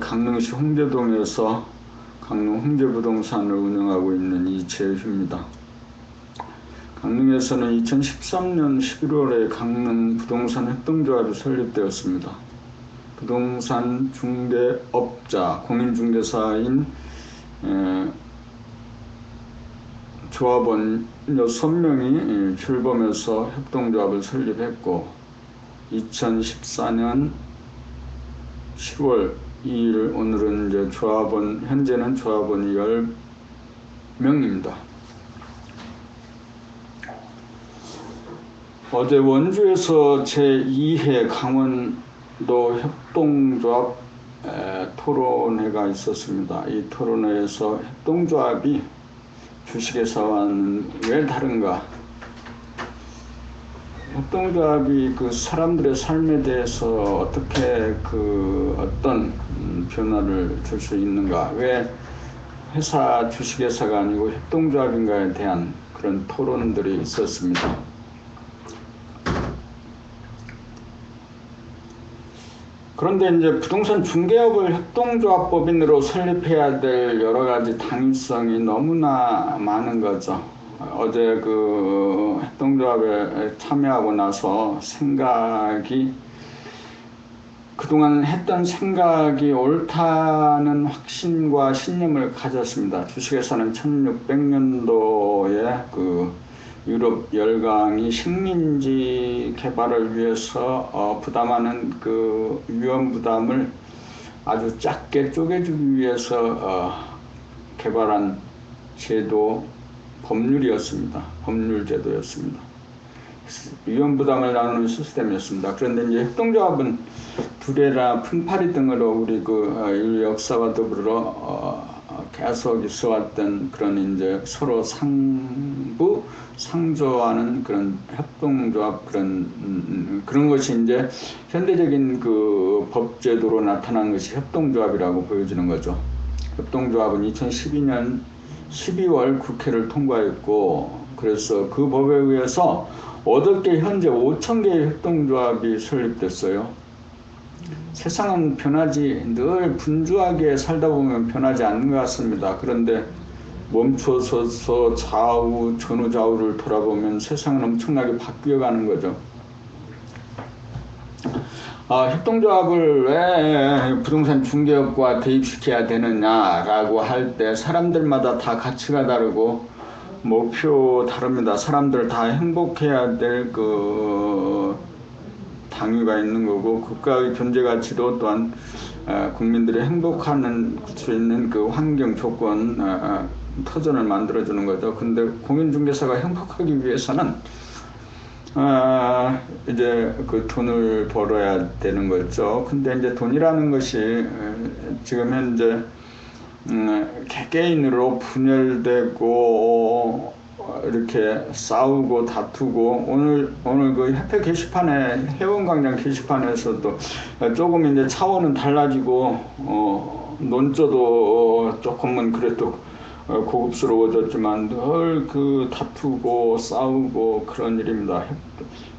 강릉시 홍대동에서 강릉 홍대부동산을 운영하고 있는 이재휴입니다. 강릉에서는 2013년 11월에 강릉 부동산 협동조합이 설립되었습니다. 부동산 중개업자, 공인중개사인 조합원 6명이 출범해서 협동조합을 설립했고 2014년 10월 2일 오늘은 이제 현재는 조합원이 10명입니다. 어제 원주에서 제2회 강원도 협동조합 토론회가 있었습니다. 이 토론회에서 협동조합이 주식회사와는 왜 다른가? 협동조합이 그 사람들의 삶에 대해서 어떻게 어떤 변화를 줄 수 있는가? 왜 회사 주식회사가 아니고 협동조합인가에 대한 그런 토론들이 있었습니다. 그런데 이제 부동산 중개업을 협동조합법인으로 설립해야 될 여러 가지 당위성이 너무나 많은 거죠. 어제 그 협동조합에 참여하고 나서 그동안 했던 생각이 옳다는 확신과 신념을 가졌습니다. 주식회사는 1600년도에 유럽 열강이 식민지 개발을 위해서 부담하는 그 위험 부담을 아주 작게 쪼개주기 위해서 개발한 법률이었습니다. 법률 제도였습니다. 위험 부담을 나누는 시스템이었습니다. 그런데 이제 협동조합은 두레라, 품팔이 등으로 우리 인류 역사와 더불어 계속 있어왔던 그런 이제 서로 상조하는 그런 협동조합 그런 것이 이제 현대적인 그 법제도로 나타난 것이 협동조합이라고 보여지는 거죠. 협동조합은 2012년 12월 국회를 통과했고, 그래서 그 법에 의해서 8개 현재 5,000개의 협동조합이 설립됐어요. 세상은 늘 분주하게 살다 보면 변하지 않는 것 같습니다. 그런데 멈춰서서 전후 좌우를 돌아보면 세상은 엄청나게 바뀌어가는 거죠. 협동조합을 왜 부동산 중개업과 대입시켜야 되느냐라고 할 때 사람들마다 다 가치가 다르고 목표 다릅니다. 사람들 다 행복해야 될 당위가 있는 거고, 국가의 존재 가치도 또한 국민들이 행복할 수 있는 그 환경 조건 터전을 만들어주는 거죠. 근데 공인중개사가 행복하기 위해서는 이제 그 돈을 벌어야 되는 거죠. 근데 이제 돈이라는 것이 지금 현재 개개인으로 분열되고 이렇게 싸우고 다투고, 오늘 그 협회 게시판에, 회원광장 게시판에서도 조금 이제 차원은 달라지고 논조도 조금은 그래도 고급스러워졌지만 늘 다투고 싸우고 그런 일입니다.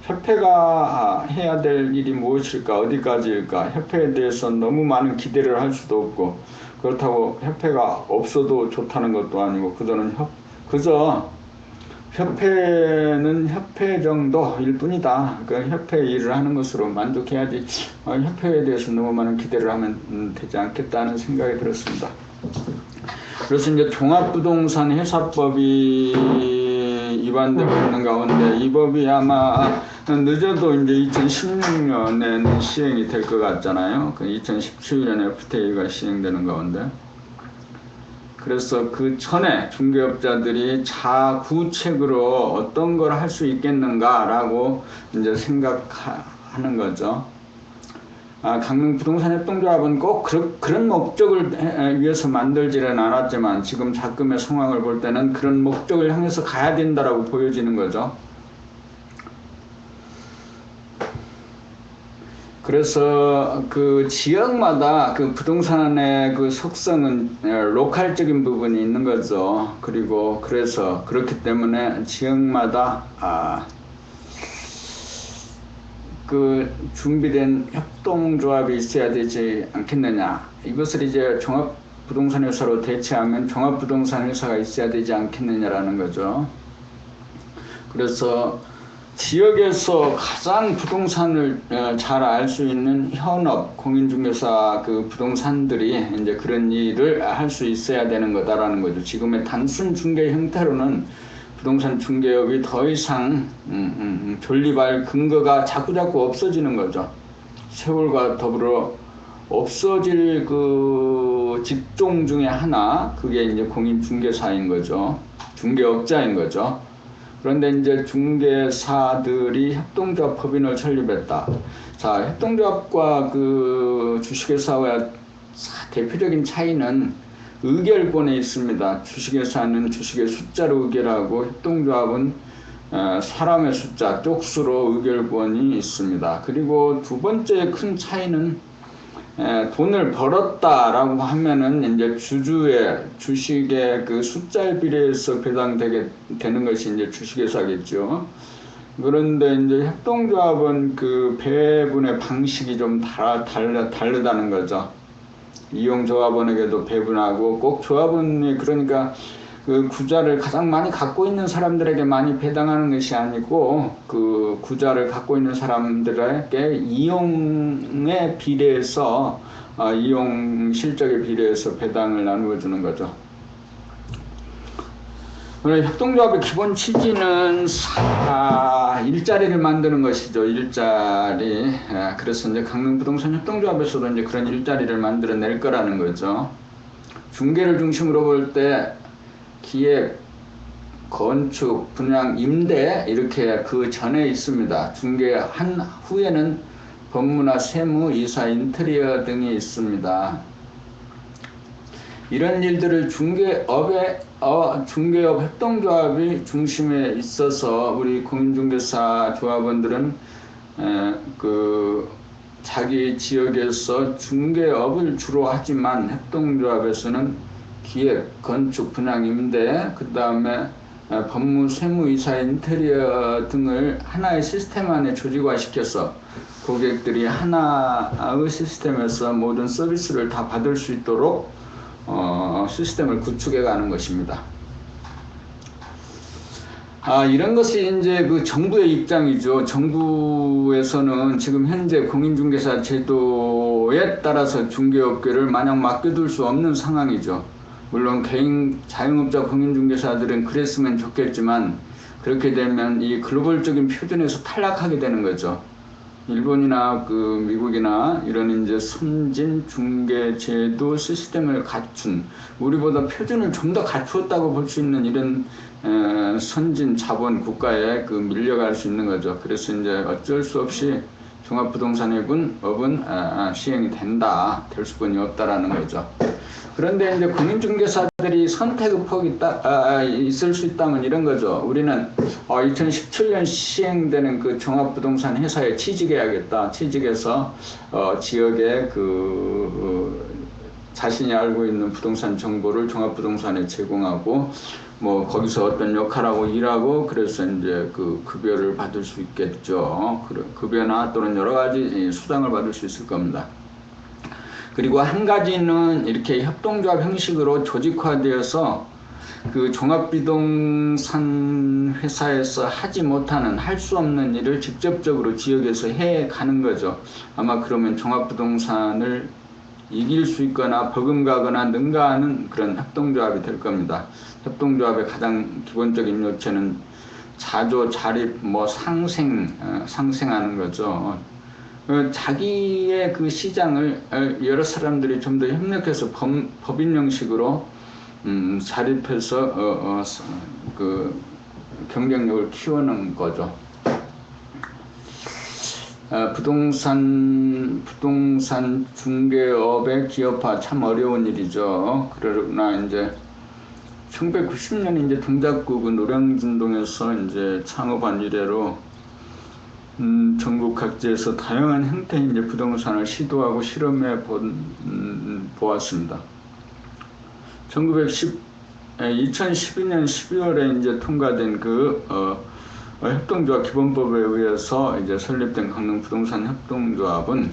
협회가 해야 될 일이 무엇일까? 어디까지일까? 협회에 대해서 너무 많은 기대를 할 수도 없고, 그렇다고 협회가 없어도 좋다는 것도 아니고, 그저 협회는 협회 정도일 뿐이다. 협회 일을 하는 것으로 만족해야지, 협회에 대해서 너무 많은 기대를 하면 되지 않겠다는 생각이 들었습니다. 그래서 이제 종합부동산 회사법이 위반되고 있는 가운데, 이 법이 아마 늦어도 이제 2016년에는 시행이 될 것 같잖아요. 2017년에 FTA가 시행되는 가운데, 그래서 그 전에 중개업자들이 자구책으로 어떤 걸 할 수 있겠는가라고 이제 생각하는 거죠. 강릉 부동산 협동조합은 꼭 그런 목적을 위해서 만들지는 않았지만, 지금 작금의 상황을 볼 때는 그런 목적을 향해서 가야 된다라고 보여지는 거죠. 그래서 그 지역마다 그 부동산의 그 속성은 로컬적인 부분이 있는 거죠. 그래서 그렇기 때문에 지역마다 그 준비된 협동조합이 있어야 되지 않겠느냐. 이것을 이제 종합부동산회사로 대체하면 종합부동산회사가 있어야 되지 않겠느냐라는 거죠. 그래서 지역에서 가장 부동산을 잘 알 수 있는 현업, 공인중개사 그 부동산들이 이제 그런 일을 할 수 있어야 되는 거다라는 거죠. 지금의 단순 중개 형태로는 부동산 중개업이 더 이상 존립할 근거가 자꾸자꾸 없어지는 거죠. 세월과 더불어 없어질 그 직종 중에 하나, 그게 이제 공인중개사인 거죠. 중개업자인 거죠. 그런데 이제 중개사들이 협동조합 법인을 설립했다. 자, 협동조합과 그 주식회사와 대표적인 차이는 의결권에 있습니다. 주식회사는 주식의 숫자로 의결하고 협동조합은 사람의 숫자, 쪽수로 의결권이 있습니다. 그리고 두 번째 큰 차이는 돈을 벌었다라고 하면은 이제 주주의 주식의 그 숫자에 비례해서 배당되게 되는 것이 이제 주식회사겠죠. 그런데 이제 협동조합은 그 배분의 방식이 좀 다르다는 거죠. 이용조합원에게도 배분하고 꼭 조합원이 그러니까 그 구자를 가장 많이 갖고 있는 사람들에게 많이 배당하는 것이 아니고 그 구자를 갖고 있는 사람들에게 이용에 비례해서 이용 실적에 비례해서 배당을 나누어 주는 거죠. 협동조합의 기본 취지는 일자리를 만드는 것이죠. 일자리. 그래서 이제 강릉부동산 협동조합에서도 이제 그런 일자리를 만들어낼 거라는 거죠. 중개를 중심으로 볼 때 기획, 건축, 분양, 임대 이렇게 그 전에 있습니다. 중개한 후에는 법무나 세무, 이사, 인테리어 등이 있습니다. 이런 일들을 중개업 협동조합이 중심에 있어서 우리 공인중개사 조합원들은 그 자기 지역에서 중개업을 주로 하지만 협동조합에서는 기획, 건축, 분양, 임대, 그 다음에 법무, 세무, 이사, 인테리어 등을 하나의 시스템 안에 조직화시켜서 고객들이 하나의 시스템에서 모든 서비스를 다 받을 수 있도록 시스템을 구축해 가는 것입니다. 이런 것이 이제 그 정부의 입장이죠. 정부에서는 지금 현재 공인중개사 제도에 따라서 중개업계를 마냥 맡겨둘 수 없는 상황이죠. 물론 개인 자영업자 공인중개사들은 그랬으면 좋겠지만 그렇게 되면 이 글로벌적인 표준에서 탈락하게 되는 거죠. 일본이나 그 미국이나 이런 이제 선진 중개 제도 시스템을 갖춘 우리보다 표준을 좀 더 갖추었다고 볼 수 있는 이런 선진 자본 국가에 그 밀려갈 수 있는 거죠. 그래서 이제 어쩔 수 없이 종합부동산업은 시행이 될 수뿐이 없다라는 거죠. 그런데 이제 공인중개사들이 선택의 폭이 있을 수 있다면 이런 거죠. 우리는 2017년 시행되는 그 종합부동산 회사에 취직해야겠다. 취직해서 지역에 자신이 알고 있는 부동산 정보를 종합부동산에 제공하고 뭐 거기서 어떤 역할하고 일하고 그래서 이제 그 급여를 받을 수 있겠죠. 급여나 또는 여러 가지 수당을 받을 수 있을 겁니다. 그리고 한 가지는 이렇게 협동조합 형식으로 조직화되어서 그 종합부동산 회사에서 하지 못하는 할 수 없는 일을 직접적으로 지역에서 해 가는 거죠. 아마 그러면 종합부동산을 이길 수 있거나 버금가거나 능가하는 그런 협동조합이 될 겁니다. 협동조합의 가장 기본적인 요체는 자조, 자립, 상생하는 거죠. 자기의 그 시장을 여러 사람들이 좀 더 협력해서 법인 형식으로 자립해서 그 경쟁력을 키우는 거죠. 부동산 중개업의 기업화 참 어려운 일이죠. 그러나 이제 1990년 이제 동작구 노량진동에서 이제 창업한 이래로 전국 각지에서 다양한 형태의 이제 부동산을 시도하고 실험해 보았습니다. 2012년 12월에 이제 통과된 그 협동조합 기본법에 의해서 이제 설립된 강릉 부동산 협동조합은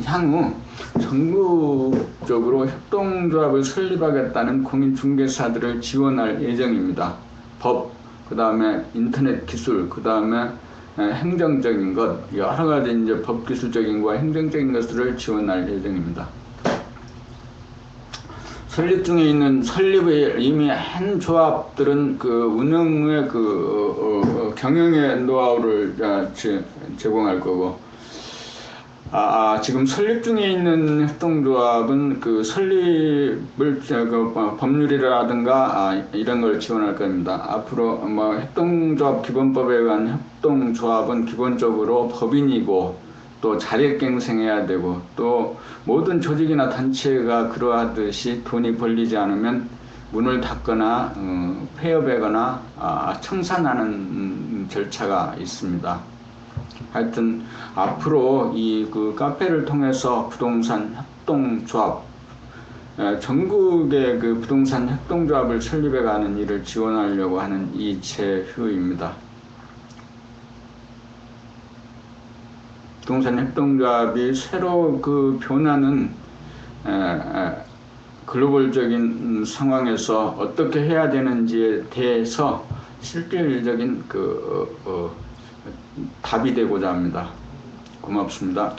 향후 전국적으로 협동조합을 설립하겠다는 공인중개사들을 지원할 예정입니다. 법, 그 다음에 인터넷 기술, 그 다음에 행정적인 것, 여러 가지 이제 법 기술적인 것과 행정적인 것들을 지원할 예정입니다. 설립 중에 있는 설립을 이미 한 조합들은 그 운영의 경영의 노하우를 제공할 거고, 지금 설립 중에 있는 협동조합은 그 설립을 법률이라든가 이런 걸 지원할 겁니다. 앞으로 뭐 협동조합 기본법에 의한 협동조합은 기본적으로 법인이고 또 자력갱생해야 되고 또 모든 조직이나 단체가 그러하듯이 돈이 벌리지 않으면 문을 닫거나 폐업하거나 청산하는 절차가 있습니다. 하여튼 앞으로 이 그 카페를 통해서 부동산 협동조합 전국의 그 부동산 협동조합을 설립해가는 일을 지원하려고 하는 이재휴입니다. 부동산 협동조합이 새로 그 변하는 글로벌적인 상황에서 어떻게 해야 되는지에 대해서 실질적인 답이 되고자 합니다. 고맙습니다.